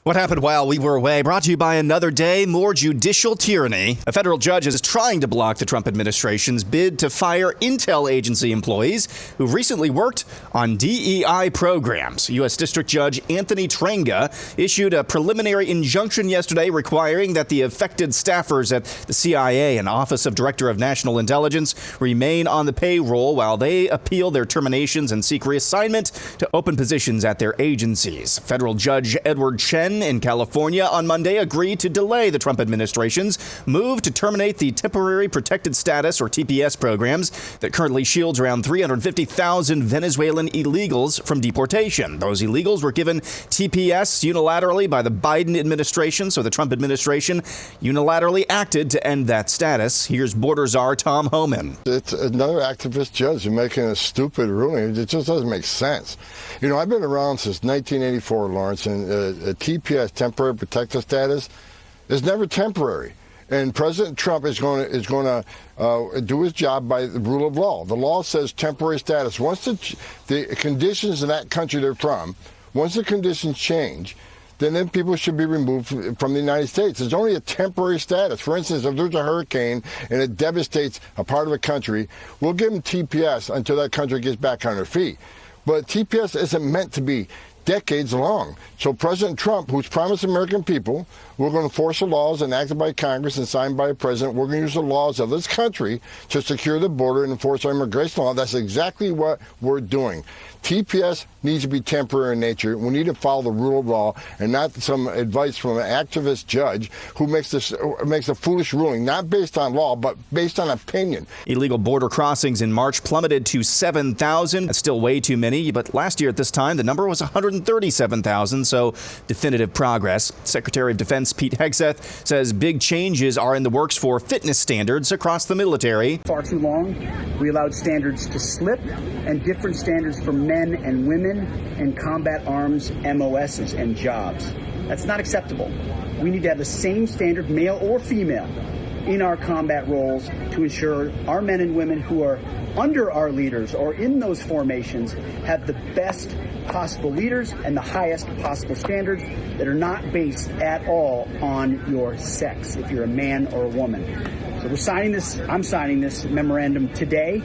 What happened while we were away? Brought to you by another day, more judicial tyranny. A federal judge is trying to block the Trump administration's bid to fire intel agency employees who recently worked on DEI programs. U.S. District Judge Anthony Trenga issued a preliminary injunction yesterday requiring that the affected staffers at the CIA and Office of Director of National Intelligence remain on the payroll while they appeal their terminations and seek reassignment to open positions at their agencies. Federal Judge Edward Chen in California on Monday agreed to delay the Trump administration's move to terminate the Temporary Protected Status, or TPS, programs that currently shields around 350,000 Venezuelan illegals from deportation. Those illegals were given TPS unilaterally by the Biden administration, so the Trump administration unilaterally acted to end that status. Here's Border Czar Tom Homan. It's another activist judge making a stupid ruling. It just doesn't make sense. You know, I've been around since 1984, Lawrence, and TPS, temporary protected status, is never temporary. And President Trump is going to do his job by the rule of law. The law says temporary status. Once the conditions in that country they're from, once the conditions change, then people should be removed from the United States. It's only a temporary status. For instance, if there's a hurricane and it devastates a part of a country, we'll give them TPS until that country gets back on their feet. But TPS isn't meant to be decades long. So President Trump, who's promised the American people, we're going to enforce the laws enacted by Congress and signed by the president. We're going to use the laws of this country to secure the border and enforce our immigration law. That's exactly what we're doing. TPS needs to be temporary in nature. We need to follow the rule of law and not some advice from an activist judge who makes a foolish ruling, not based on law, but based on opinion. Illegal border crossings in March plummeted to 7,000. That's still way too many, but last year at this time, the number was 137,000, so definitive progress. Secretary of Defense Pete Hegseth says big changes are in the works for fitness standards across the military. Far too long, we allowed standards to slip, and different standards for men and women in combat arms, MOSs, and jobs. That's not acceptable. We need to have the same standard, male or female, in our combat roles to ensure our men and women who are under our leaders or in those formations have the best possible leaders and the highest possible standards that are not based at all on your sex, if you're a man or a woman. So I'm signing this memorandum today.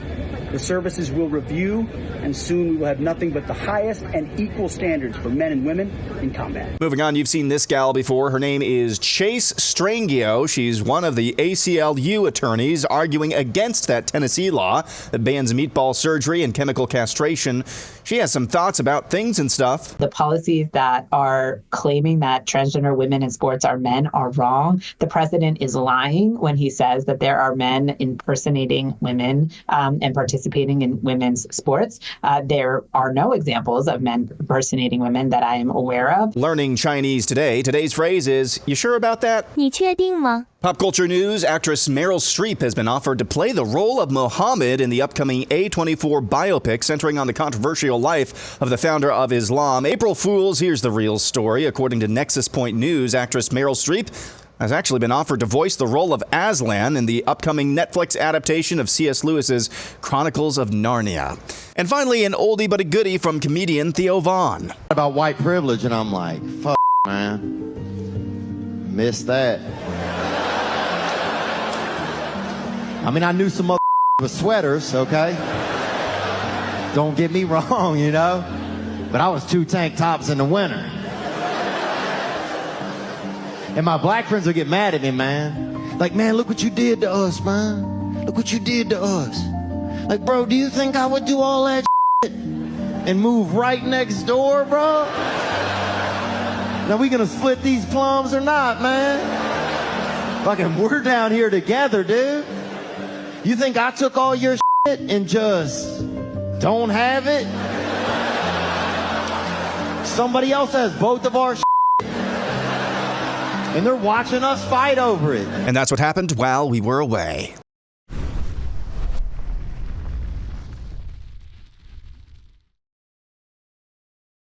The services will review, and soon we will have nothing but the highest and equal standards for men and women in combat. Moving on, you've seen this gal before. Her name is Chase Strangio. She's one of the ACLU attorneys arguing against that Tennessee law that bans meatball surgery and chemical castration. She has some thoughts about things and stuff. The policies that are claiming that transgender women in sports are men are wrong. The president is lying when he says that there are men impersonating women and participating in women's sports. There are no examples of men impersonating women that I am aware of. Learning Chinese today. Today's phrase is, "You sure about that?" 你确定吗? Pop culture news, actress Meryl Streep has been offered to play the role of Muhammad in the upcoming A24 biopic centering on the controversial life of the founder of Islam. April Fools, here's the real story. According to Nexus Point News, actress Meryl Streep has actually been offered to voice the role of Aslan in the upcoming Netflix adaptation of C.S. Lewis's Chronicles of Narnia. And finally, an oldie but a goodie from comedian Theo Vaughn. About white privilege, and I'm like, fuck, man. Missed that. I mean, I knew some with sweaters, okay? Don't get me wrong, you know? But I was 2 tank tops in the winter. And my black friends will get mad at me, man. Like, man, look what you did to us, man. Look what you did to us. Like, bro, do you think I would do all that shit and move right next door, bro? Now, we gonna split these plums or not, man? Fucking, we're down here together, dude. You think I took all your shit and just don't have it? Somebody else has both of our shit. And they're watching us fight over it. And that's what happened while we were away.